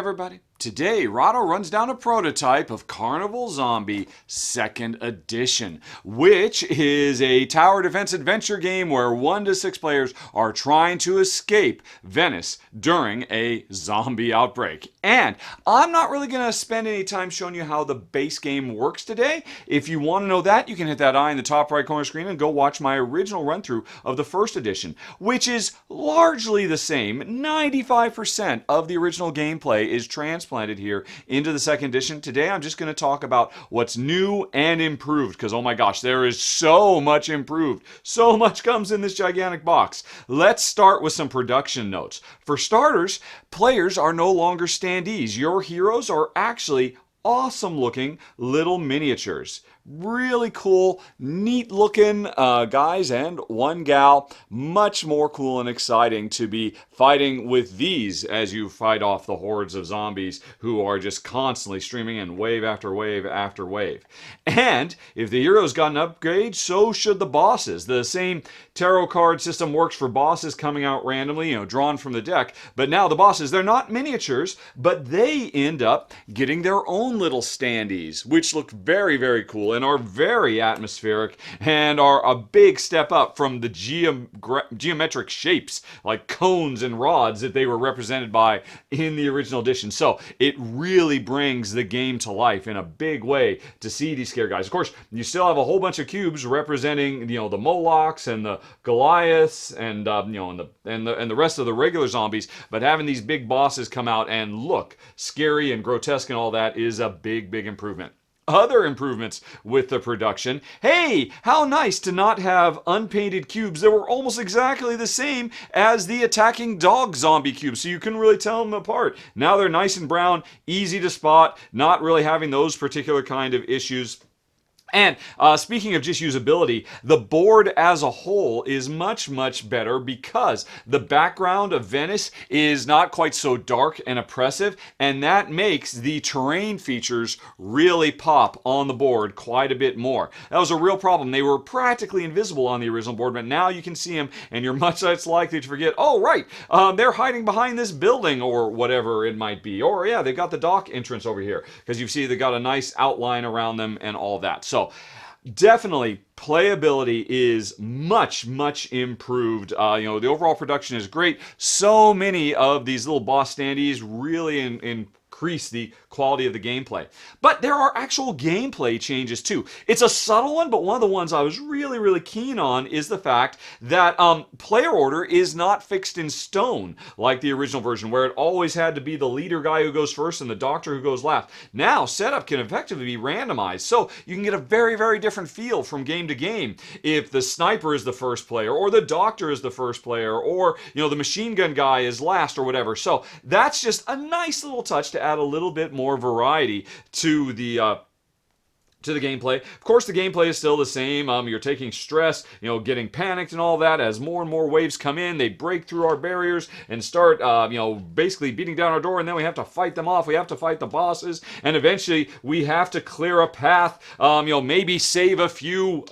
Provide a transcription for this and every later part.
everybody. Today, Rahdo runs down a prototype of Carnival Zombie 2nd Edition, which is a tower defense adventure game where 1 to 6 players are trying to escape Venice during a zombie outbreak. And I'm not really going to spend any time showing you how the base game works today. If you want to know that, you can hit that eye in the top right corner screen and go watch my original run-through of the 1st edition, which is largely the same. 95% of the original gameplay is transplanted here into the 2nd edition. Today I'm just going to talk about what's new and improved, because oh my gosh, there is so much improved. So much comes in this gigantic box. Let's start with some production notes. For starters, players are no longer standees. Your heroes are actually awesome looking little miniatures. Really cool, neat looking guys and one gal. Much more cool and exciting to be fighting with these as you fight off the hordes of zombies who are just constantly streaming in wave after wave after wave. And if the heroes got an upgrade, so should the bosses. The same tarot card system works for bosses coming out randomly, drawn from the deck. But now the bosses, they're not miniatures, but they end up getting their own little standees, which look very, very cool and are very atmospheric and are a big step up from the geometric shapes like cones and rods that they were represented by in the original edition. So it really brings the game to life in a big way to see these scare guys. Of course, you still have a whole bunch of cubes representing the Molochs and the Goliaths and the rest of the regular zombies, but having these big bosses come out and look scary and grotesque and all that is a big improvement. Other improvements with the production. Hey, how nice to not have unpainted cubes that were almost exactly the same as the attacking dog zombie cubes, so you couldn't really tell them apart. Now they're nice and brown, easy to spot, not really having those particular kind of issues. And speaking of just usability, the board as a whole is much better because the background of Venice is not quite so dark and oppressive, and that makes the terrain features really pop on the board quite a bit more. That was a real problem. They were practically invisible on the original board, but now you can see them, and you're much less likely to forget, oh right, they're hiding behind this building or whatever it might be. Or yeah, they've got the dock entrance over here, because you see they've got a nice outline around them and all that. So definitely playability is much improved. The overall production is great. So many of these little boss standees really increase the quality of the gameplay. But there are actual gameplay changes too. It's a subtle one, but one of the ones I was really keen on is the fact that player order is not fixed in stone like the original version, where it always had to be the leader guy who goes first and the doctor who goes last. Now setup can effectively be randomized, so you can get a very different feel from game to game if the sniper is the first player or the doctor is the first player or the machine gun guy is last or whatever. So that's just a nice little touch to add a little bit more variety to the gameplay. Of course, the gameplay is still the same. You're taking stress, getting panicked and all that. As more and more waves come in, they break through our barriers and start, basically beating down our door, and then we have to fight them off. We have to fight the bosses, and eventually we have to clear a path, maybe save a few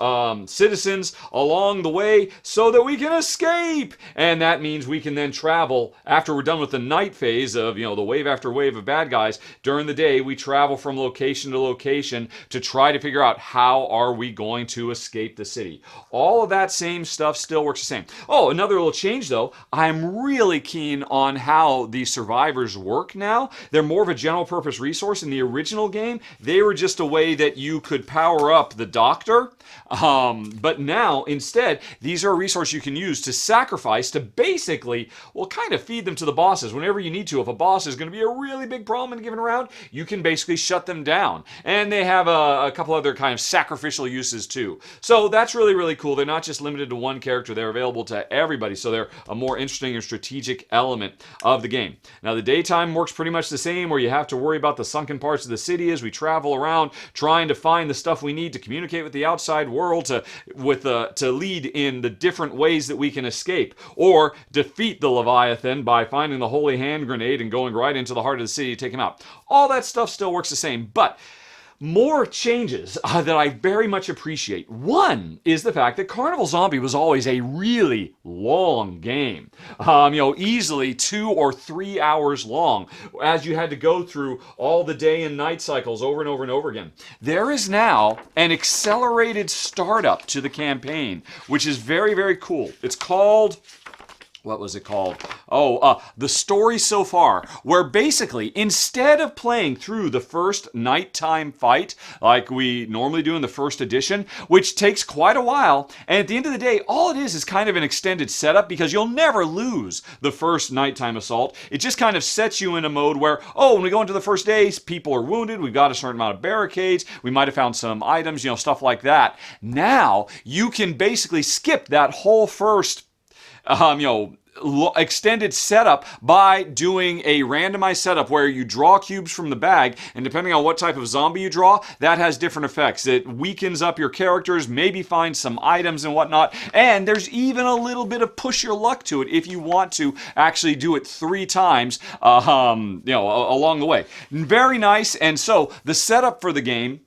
citizens along the way so that we can escape. And that means we can then travel, after we're done with the night phase of, the wave after wave of bad guys. During the day, we travel from location to location to try to figure out how are we going to escape the city. All of that same stuff still works the same. Oh, another little change though, I'm really keen on how the survivors work now. They're more of a general purpose resource. In the original game, they were just a way that you could power up the doctor. But now, instead, these are a resource you can use to sacrifice to basically, kind of feed them to the bosses. Whenever you need to, if a boss is going to be a really big problem in a given round, you can basically shut them down. And they have a couple other kind of sacrificial uses too. So that's really cool. They're not just limited to one character. They're available to everybody. So they're a more interesting and strategic element of the game. Now the daytime works pretty much the same, where you have to worry about the sunken parts of the city as we travel around trying to find the stuff we need to communicate with the outside world, to lead in the different ways that we can escape or defeat the Leviathan by finding the holy hand grenade and going right into the heart of the city to take him out. All that stuff still works the same, but more changes that I very much appreciate. One is the fact that Carnival Zombie was always a really long game. Easily 2 or 3 hours long, as you had to go through all the day and night cycles over and over and over again. There is now an accelerated startup to the campaign, which is very, very cool. It's called... what was it called? The Story So Far, where basically, instead of playing through the first nighttime fight, like we normally do in the first edition, which takes quite a while, and at the end of the day, all it is kind of an extended setup, because you'll never lose the first nighttime assault. It just kind of sets you in a mode where, when we go into the first day, people are wounded, we've got a certain amount of barricades, we might have found some items, stuff like that. Now, you can basically skip that whole first extended setup by doing a randomized setup where you draw cubes from the bag, and depending on what type of zombie you draw, that has different effects. It weakens up your characters, maybe find some items and whatnot, and there's even a little bit of push your luck to it if you want to actually do it 3 times along the way. Very nice. And so the setup for the game,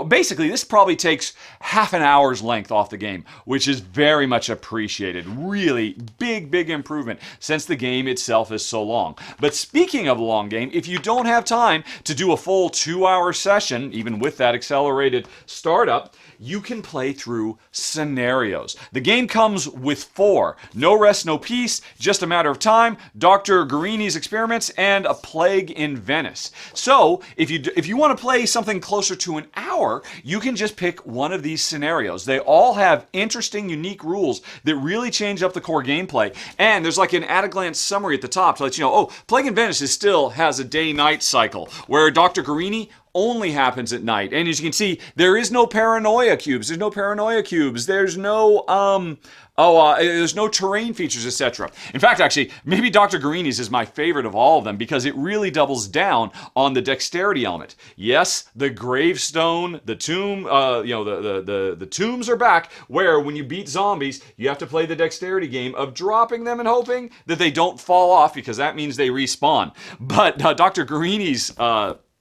basically this probably takes half an hour's length off the game, which is very much appreciated. Really big improvement since the game itself is so long. But speaking of a long game, if you don't have time to do a full 2-hour session, even with that accelerated startup, you can play through scenarios. The game comes with 4. No Rest, No Peace, Just a Matter of Time, Dr. Guarini's Experiments, and A Plague in Venice. So, if you want to play something closer to an hour, you can just pick one of these scenarios. They all have interesting, unique rules that really change up the core gameplay. And there's like an at-a-glance summary at the top to let you know, Plague in Venice still has a day-night cycle, where Dr. Guarini only happens at night. And as you can see, there is no paranoia cubes. There's no paranoia cubes. There's no there's no terrain features, etc. In fact, actually, maybe Dr. Guarini's is my favorite of all of them, because it really doubles down on the dexterity element. Yes, the gravestone, the tomb, the tombs are back, where when you beat zombies, you have to play the dexterity game of dropping them and hoping that they don't fall off, because that means they respawn. But Dr. Guarini's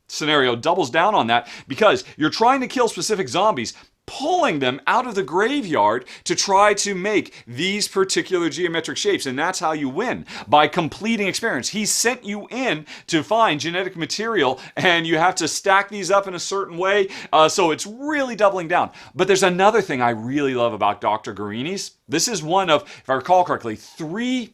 scenario doubles down on that, because you're trying to kill specific zombies, pulling them out of the graveyard to try to make these particular geometric shapes, and that's how you win, by completing experiments. He sent you in to find genetic material, and you have to stack these up in a certain way, so it's really doubling down. But there's another thing I really love about Dr. Guarini's. This is one of, if I recall correctly, 3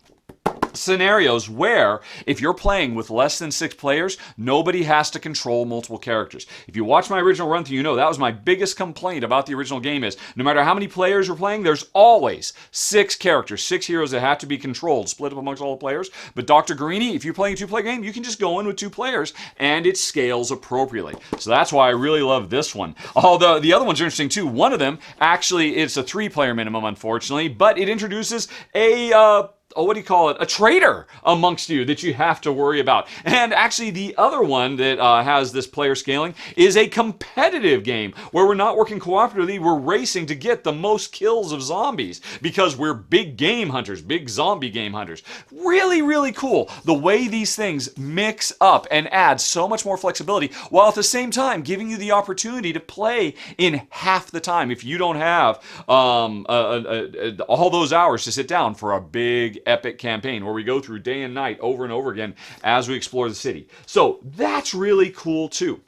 scenarios where, if you're playing with less than 6 players, nobody has to control multiple characters. If you watch my original run through, you know that was my biggest complaint about the original game, is no matter how many players you're playing, there's always 6 characters, 6 heroes that have to be controlled, split up amongst all the players. But Dr. Guarini, if you're playing a 2-player game, you can just go in with 2 players and it scales appropriately. So that's why I really love this one. Although the other ones are interesting too. One of them, actually, it's a 3-player minimum, unfortunately, but it introduces a a traitor amongst you that you have to worry about. And actually, the other one that has this player scaling is a competitive game where we're not working cooperatively, we're racing to get the most kills of zombies, because we're big game hunters, big zombie game hunters. Really, really cool the way these things mix up and add so much more flexibility, while at the same time giving you the opportunity to play in half the time if you don't have all those hours to sit down for a big epic campaign where we go through day and night over and over again as we explore the city. So that's really cool too.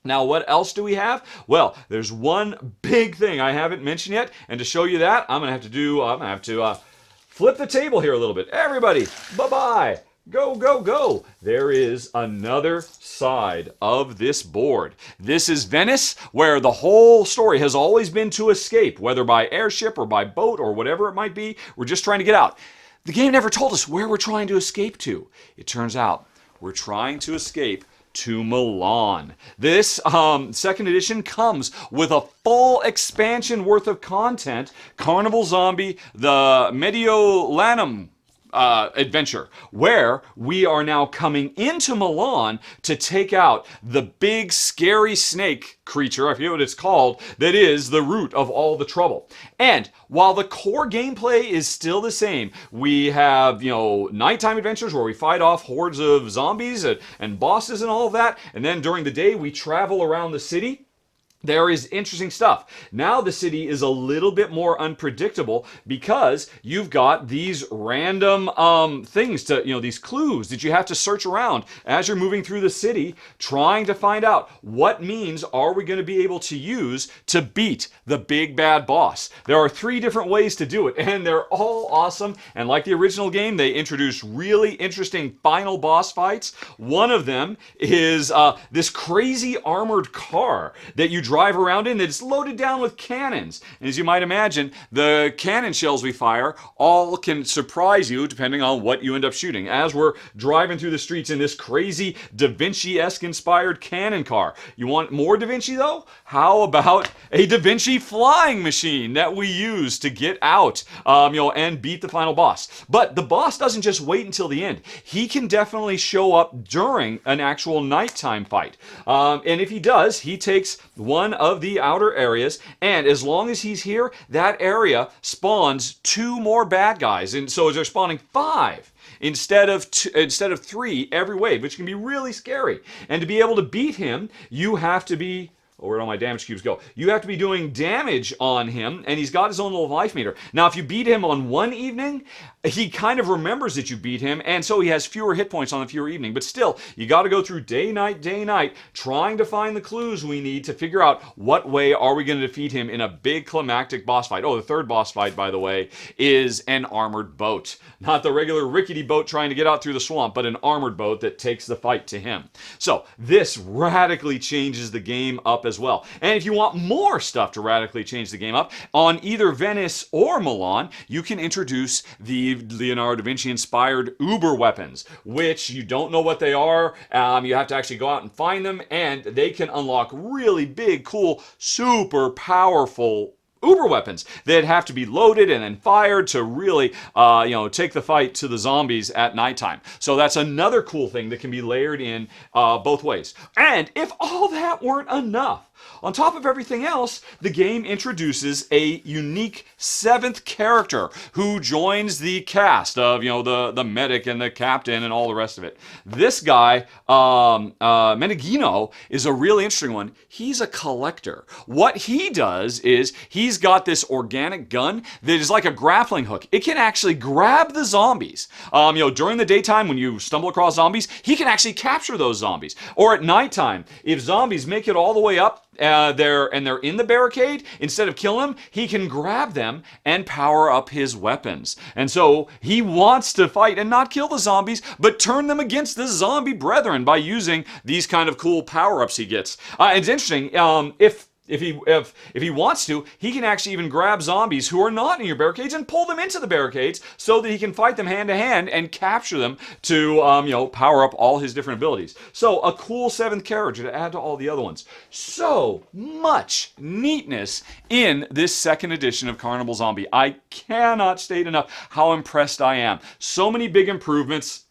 Now, what else do we have? Well, there's one big thing I haven't mentioned yet, and to show you that, I'm gonna have to flip the table here a little bit. Everybody, bye-bye. Go, go, go. There is another side of this board. This is Venice, where the whole story has always been to escape, whether by airship or by boat or whatever it might be. We're just trying to get out. The game never told us where we're trying to escape to. It turns out we're trying to escape to Milan. This second edition comes with a full expansion worth of content. Carnival Zombie, the Mediolanum adventure, where we are now coming into Milan to take out the big scary snake creature, I forget what it's called, that is the root of all the trouble. And while the core gameplay is still the same, we have, nighttime adventures where we fight off hordes of zombies and bosses and all of that, and then during the day we travel around the city. There is interesting stuff. Now the city is a little bit more unpredictable because you've got these random things to, these clues that you have to search around as you're moving through the city, trying to find out what means are we going to be able to use to beat the big bad boss. There are 3 different ways to do it, and they're all awesome. And like the original game, they introduced really interesting final boss fights. One of them is this crazy armored car that you drive around in that's loaded down with cannons. And as you might imagine, the cannon shells we fire all can surprise you depending on what you end up shooting. As we're driving through the streets in this crazy Da Vinci-esque inspired cannon car. You want more Da Vinci though? How about a Da Vinci flying machine that we use to get out, and beat the final boss? But the boss doesn't just wait until the end. He can definitely show up during an actual nighttime fight. And if he does, he takes one of the outer areas, and as long as he's here, that area spawns 2 more bad guys, and so they're spawning 5 instead of 3 every wave, which can be really scary. And to be able to beat him, you have to be where'd all my damage cubes go? You have to be doing damage on him, and he's got his own little life meter. Now, if you beat him on one evening, he kind of remembers that you beat him, and so he has fewer hit points on the fewer evening. But still, you got to go through day, night, trying to find the clues we need to figure out what way are we going to defeat him in a big climactic boss fight. Oh, the third boss fight, by the way, is an armored boat. Not the regular rickety boat trying to get out through the swamp, but an armored boat that takes the fight to him. So, this radically changes the game up as well. And if you want more stuff to radically change the game up, on either Venice or Milan, you can introduce the Leonardo da Vinci inspired Uber weapons, which you don't know what they are. You have to actually go out and find them, and they can unlock really big, cool, super powerful Uber weapons that have to be loaded and then fired to really, take the fight to the zombies at nighttime. So that's another cool thing that can be layered in both ways. And if all that weren't enough, on top of everything else, the game introduces a unique 7th character who joins the cast of, the medic and the captain and all the rest of it. This guy, Menegino, is a really interesting one. He's a collector. What he does is he's got this organic gun that is like a grappling hook. It can actually grab the zombies. During the daytime when you stumble across zombies, he can actually capture those zombies. Or at nighttime, if zombies make it all the way up, they're in the barricade, instead of killing them, he can grab them and power up his weapons. And so he wants to fight and not kill the zombies, but turn them against the zombie brethren by using these kind of cool power-ups he gets. It's interesting, if he wants to, he can actually even grab zombies who are not in your barricades and pull them into the barricades so that he can fight them hand to hand and capture them to, power up all his different abilities. So a cool 7th character to add to all the other ones. So much neatness in this 2nd edition of Carnival Zombie. I cannot state enough how impressed I am. So many big improvements.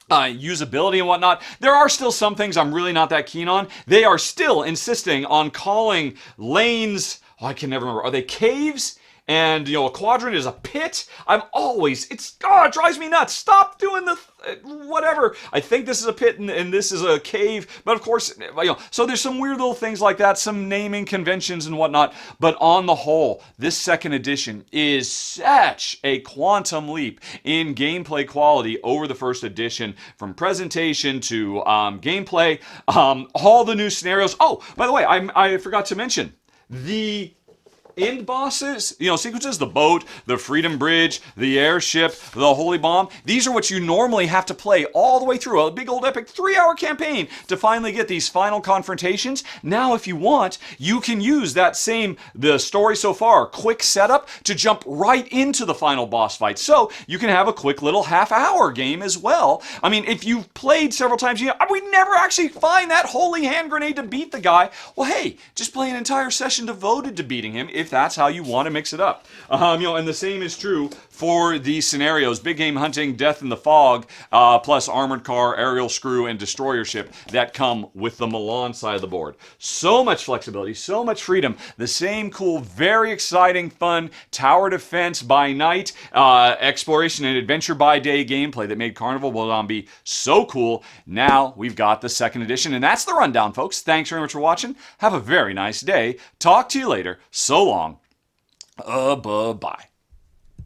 Usability and whatnot. There are still some things I'm really not that keen on. They are still insisting on calling lanes, I can never remember, are they caves? And, a quadrant is a pit. It drives me nuts. Stop doing whatever. I think this is a pit and this is a cave. But of course, so there's some weird little things like that, some naming conventions and whatnot. But on the whole, this 2nd edition is such a quantum leap in gameplay quality over the 1st edition, from presentation to gameplay, all the new scenarios. Oh, by the way, I forgot to mention, the end bosses, sequences, the boat, the Freedom Bridge, the airship, the Holy Bomb, these are what you normally have to play all the way through a big old epic 3-hour campaign to finally get these final confrontations. Now, if you want, you can use the story so far, quick setup to jump right into the final boss fight. So you can have a quick little half-hour game as well. I mean, if you've played several times, we never actually find that holy hand grenade to beat the guy. Well, hey, just play an entire session devoted to beating him if that's how you want to mix it up. And the same is true for these scenarios: big game hunting, death in the fog, plus armored car, aerial screw, and destroyer ship that come with the Milan side of the board. So much flexibility, so much freedom. The same cool, very exciting, fun tower defense by night, exploration and adventure by day gameplay that made Carnival Zombie so cool. Now we've got the second edition, and that's the rundown, folks. Thanks very much for watching. Have a very nice day. Talk to you later. So long. Bye-bye.